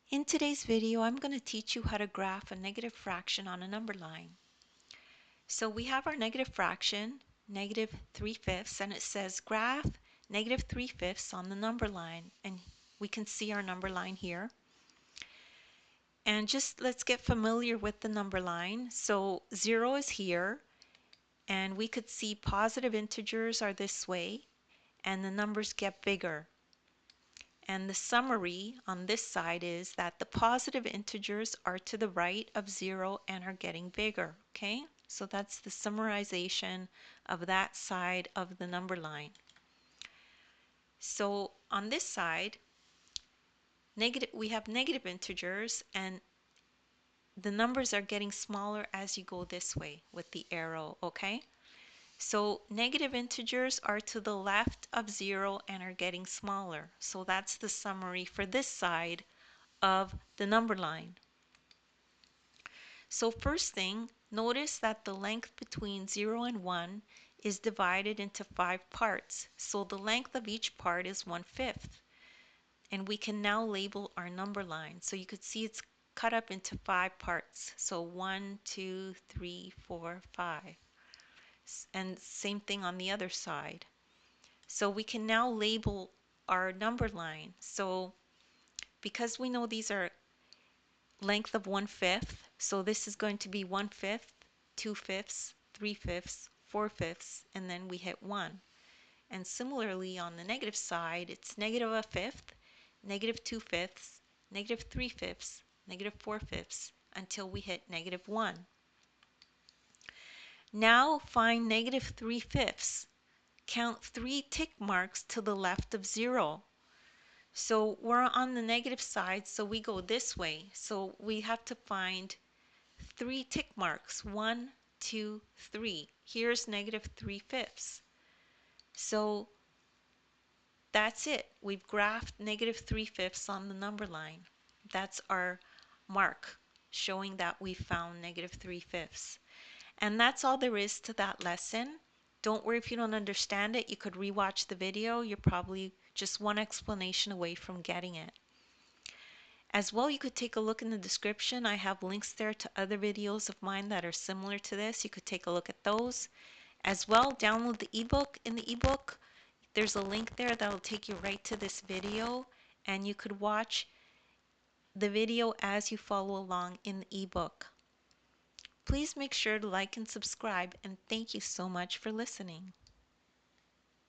In today's video, I'm going to teach you how to graph a negative fraction on a number line. So we have our negative fraction, negative 3/5, and it says graph negative 3/5 on the number line. And we can see our number line here. And just let's get familiar with the number line. So 0 is here, and we could see positive integers are this way, and the numbers get bigger. And the summary on this side is that the positive integers are to the right of 0 and are getting bigger. Okay, so that's the summarization of that side of the number line. So on this side, we have negative integers, and the numbers are getting smaller as you go this way with the arrow. Okay, so negative integers are to the left of 0 and are getting smaller. So that's the summary for this side of the number line. So first thing, notice that the length between 0 and 1 is divided into 5 parts. So the length of each part is 1/5. And we can now label our number line. So you could see it's cut up into 5 parts. So 1, 2, 3, 4, 5. And same thing on the other side. So we can now label our number line. So because we know these are length of 1/5, so this is going to be 1/5, 2/5, 3/5, 4/5, and then we hit 1. And similarly on the negative side, it's negative 1/5, negative 2/5, negative 3/5, negative 4/5 until we hit negative 1. Now find negative 3/5. Count 3 tick marks to the left of 0. So we're on the negative side, so we go this way. So we have to find 3 tick marks. 1, 2, 3. Here's negative 3/5. So that's it. We've graphed negative 3/5 on the number line. That's our mark showing that we found negative 3/5. And that's all there is to that lesson. Don't worry if you don't understand it. You could rewatch the video. You're probably just one explanation away from getting it. As well, you could take a look in the description. I have links there to other videos of mine that are similar to this. You could take a look at those. As well, download the ebook. In the ebook, there's a link there that will take you right to this video, and you could watch the video as you follow along in the ebook. Please make sure to like and subscribe, and thank you so much for listening.